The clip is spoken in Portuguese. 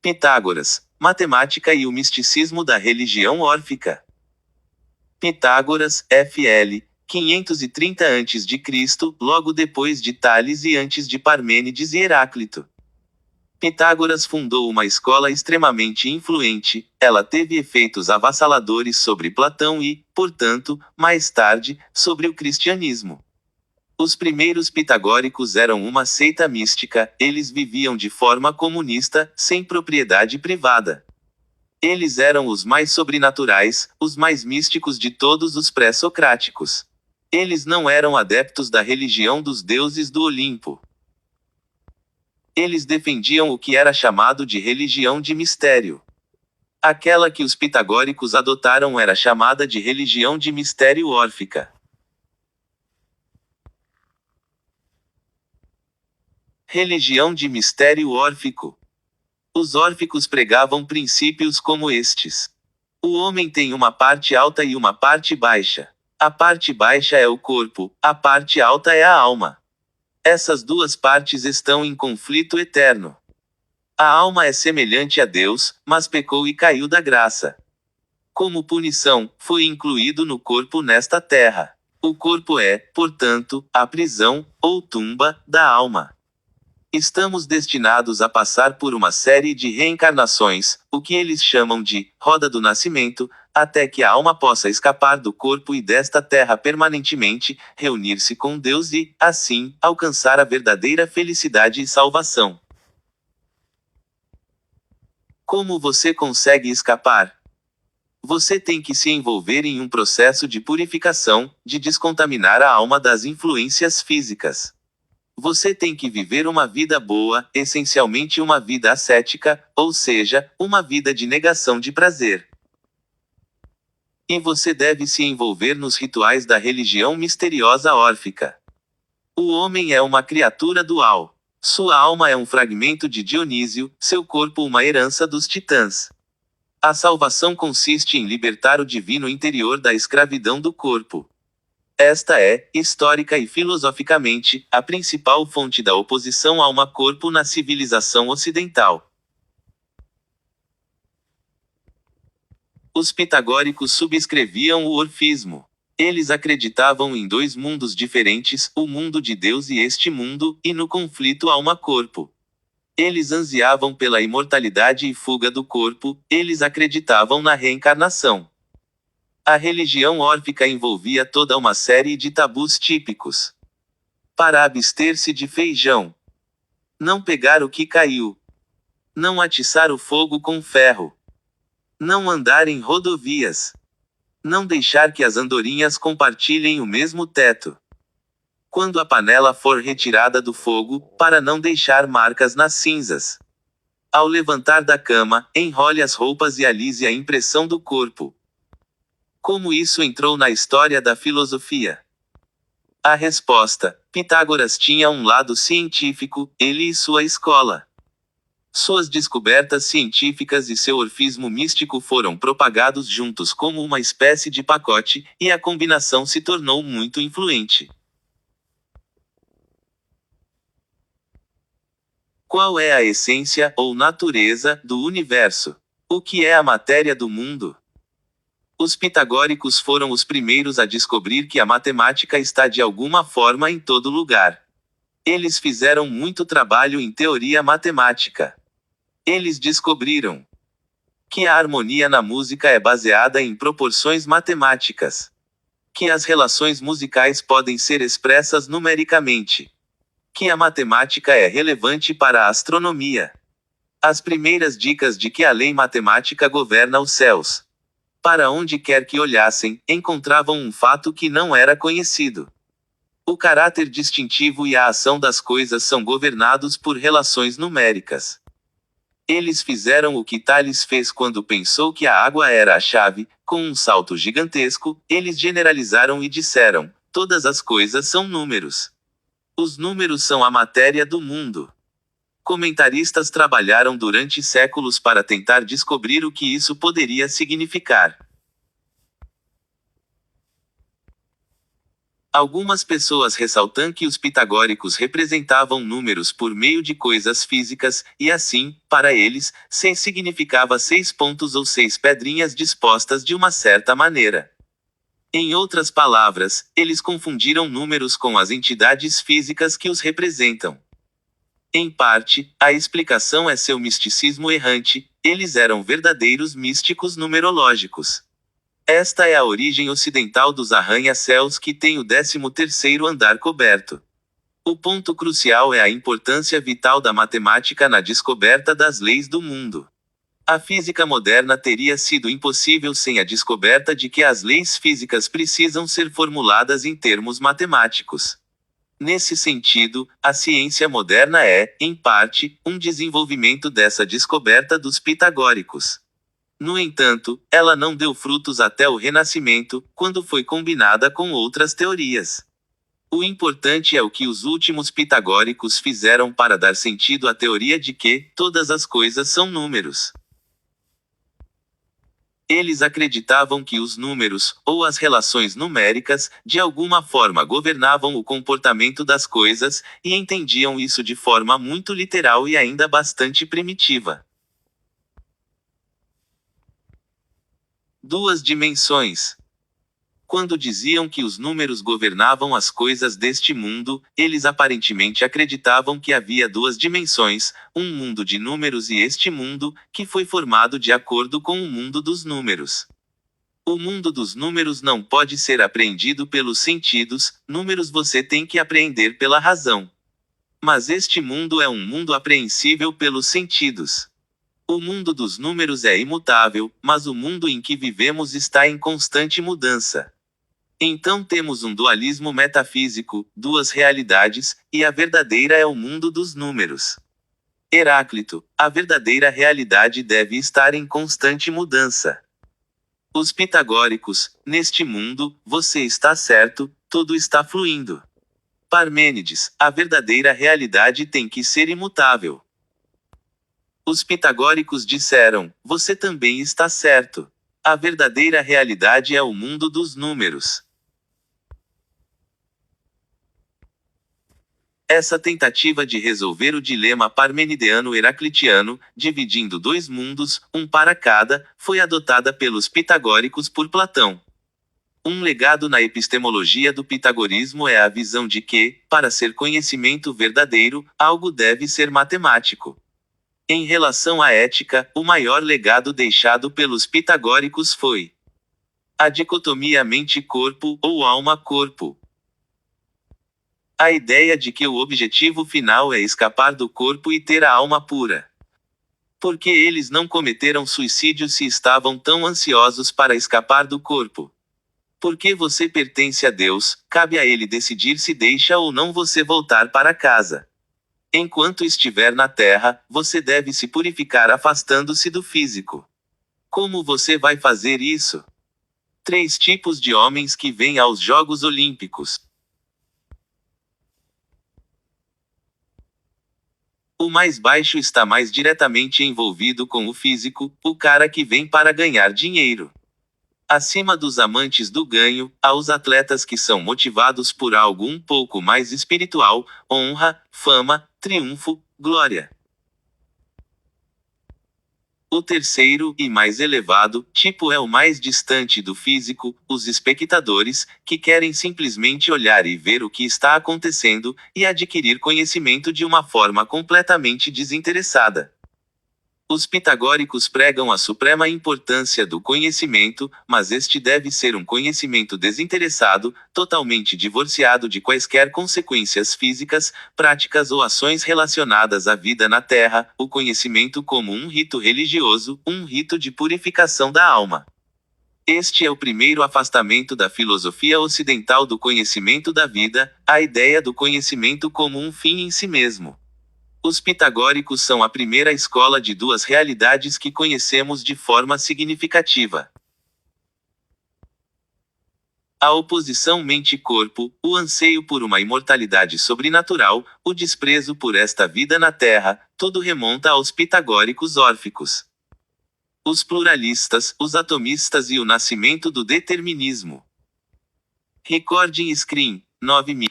Pitágoras, matemática e o misticismo da religião órfica. Pitágoras, FL, 530 a.C., logo depois de Tales e antes de Parmênides e Heráclito. Pitágoras fundou uma escola extremamente influente, ela teve efeitos avassaladores sobre Platão e, portanto, mais tarde, sobre o cristianismo. Os primeiros pitagóricos eram uma seita mística, eles viviam de forma comunista, sem propriedade privada. Eles eram os mais sobrenaturais, os mais místicos de todos os pré-socráticos. Eles não eram adeptos da religião dos deuses do Olimpo. Eles defendiam o que era chamado de religião de mistério. Aquela que os pitagóricos adotaram era chamada de religião de mistério órfica. Religião de mistério órfico. Os órficos pregavam princípios como estes. O homem tem uma parte alta e uma parte baixa. A parte baixa é o corpo, a parte alta é a alma. Essas duas partes estão em conflito eterno. A alma é semelhante a Deus, mas pecou e caiu da graça. Como punição, foi incluído no corpo nesta terra. O corpo é, portanto, a prisão, ou tumba, da alma. Estamos destinados a passar por uma série de reencarnações, o que eles chamam de roda do nascimento, até que a alma possa escapar do corpo e desta terra permanentemente, reunir-se com Deus e, assim, alcançar a verdadeira felicidade e salvação. Como você consegue escapar? Você tem que se envolver em um processo de purificação, de descontaminar a alma das influências físicas. Você tem que viver uma vida boa, essencialmente uma vida ascética, ou seja, uma vida de negação de prazer. E você deve se envolver nos rituais da religião misteriosa órfica. O homem é uma criatura dual. Sua alma é um fragmento de Dionísio, seu corpo uma herança dos titãs. A salvação consiste em libertar o divino interior da escravidão do corpo. Esta é, histórica e filosoficamente, a principal fonte da oposição alma-corpo na civilização ocidental. Os pitagóricos subscreviam o orfismo. Eles acreditavam em dois mundos diferentes, o mundo de Deus e este mundo, e no conflito alma-corpo. Eles ansiavam pela imortalidade e fuga do corpo, eles acreditavam na reencarnação. A religião órfica envolvia toda uma série de tabus típicos. Para abster-se de feijão. Não pegar o que caiu. Não atiçar o fogo com ferro. Não andar em rodovias. Não deixar que as andorinhas compartilhem o mesmo teto. Quando a panela for retirada do fogo, para não deixar marcas nas cinzas. Ao levantar da cama, enrole as roupas e alise a impressão do corpo. Como isso entrou na história da filosofia? A resposta: Pitágoras tinha um lado científico, ele e sua escola. Suas descobertas científicas e seu orfismo místico foram propagados juntos como uma espécie de pacote, e a combinação se tornou muito influente. Qual é a essência, ou natureza, do universo? O que é a matéria do mundo? Os pitagóricos foram os primeiros a descobrir que a matemática está de alguma forma em todo lugar. Eles fizeram muito trabalho em teoria matemática. Eles descobriram que a harmonia na música é baseada em proporções matemáticas. Que as relações musicais podem ser expressas numericamente. Que a matemática é relevante para a astronomia. As primeiras dicas de que a lei matemática governa os céus. Para onde quer que olhassem, encontravam um fato que não era conhecido. O caráter distintivo e a ação das coisas são governados por relações numéricas. Eles fizeram o que Tales fez quando pensou que a água era a chave, com um salto gigantesco, eles generalizaram e disseram: todas as coisas são números. Os números são a matéria do mundo. Comentaristas trabalharam durante séculos para tentar descobrir o que isso poderia significar. Algumas pessoas ressaltam que os pitagóricos representavam números por meio de coisas físicas, e assim, para eles, 6 significava 6 pontos ou 6 pedrinhas dispostas de uma certa maneira. Em outras palavras, eles confundiram números com as entidades físicas que os representam. Em parte, a explicação é seu misticismo errante, eles eram verdadeiros místicos numerológicos. Esta é a origem ocidental dos arranha-céus que tem o 13º andar coberto. O ponto crucial é a importância vital da matemática na descoberta das leis do mundo. A física moderna teria sido impossível sem a descoberta de que as leis físicas precisam ser formuladas em termos matemáticos. Nesse sentido, a ciência moderna é, em parte, um desenvolvimento dessa descoberta dos pitagóricos. No entanto, ela não deu frutos até o Renascimento, quando foi combinada com outras teorias. O importante é o que os últimos pitagóricos fizeram para dar sentido à teoria de que todas as coisas são números. Eles acreditavam que os números, ou as relações numéricas, de alguma forma governavam o comportamento das coisas, e entendiam isso de forma muito literal e ainda bastante primitiva. Duas dimensões. Quando diziam que os números governavam as coisas deste mundo, eles aparentemente acreditavam que havia duas dimensões, um mundo de números e este mundo, que foi formado de acordo com o mundo dos números. O mundo dos números não pode ser apreendido pelos sentidos, números você tem que apreender pela razão. Mas este mundo é um mundo apreensível pelos sentidos. O mundo dos números é imutável, mas o mundo em que vivemos está em constante mudança. Então temos um dualismo metafísico, duas realidades, e a verdadeira é o mundo dos números. Heráclito, a verdadeira realidade deve estar em constante mudança. Os pitagóricos, neste mundo, você está certo, tudo está fluindo. Parmênides, a verdadeira realidade tem que ser imutável. Os pitagóricos disseram, você também está certo. A verdadeira realidade é o mundo dos números. Essa tentativa de resolver o dilema parmenideano-heraclitiano, dividindo dois mundos, um para cada, foi adotada pelos pitagóricos por Platão. Um legado na epistemologia do pitagorismo é a visão de que, para ser conhecimento verdadeiro, algo deve ser matemático. Em relação à ética, o maior legado deixado pelos pitagóricos foi a dicotomia mente-corpo ou alma-corpo. A ideia de que o objetivo final é escapar do corpo e ter a alma pura. Porque eles não cometeram suicídio se estavam tão ansiosos para escapar do corpo. Porque você pertence a Deus, cabe a Ele decidir se deixa ou não você voltar para casa. Enquanto estiver na Terra, você deve se purificar afastando-se do físico. Como você vai fazer isso? 3 tipos de homens que vêm aos Jogos Olímpicos. O mais baixo está mais diretamente envolvido com o físico, o cara que vem para ganhar dinheiro. Acima dos amantes do ganho, há os atletas que são motivados por algo um pouco mais espiritual, honra, fama, triunfo, glória. O terceiro, e mais elevado, tipo é o mais distante do físico, os espectadores, que querem simplesmente olhar e ver o que está acontecendo, e adquirir conhecimento de uma forma completamente desinteressada. Os pitagóricos pregam a suprema importância do conhecimento, mas este deve ser um conhecimento desinteressado, totalmente divorciado de quaisquer consequências físicas, práticas ou ações relacionadas à vida na Terra, o conhecimento como um rito religioso, um rito de purificação da alma. Este é o primeiro afastamento da filosofia ocidental do conhecimento da vida, a ideia do conhecimento como um fim em si mesmo. Os pitagóricos são a primeira escola de duas realidades que conhecemos de forma significativa. A oposição mente-corpo, o anseio por uma imortalidade sobrenatural, o desprezo por esta vida na Terra, tudo remonta aos pitagóricos órficos. Os pluralistas, os atomistas e o nascimento do determinismo. Recording screen, 9.000.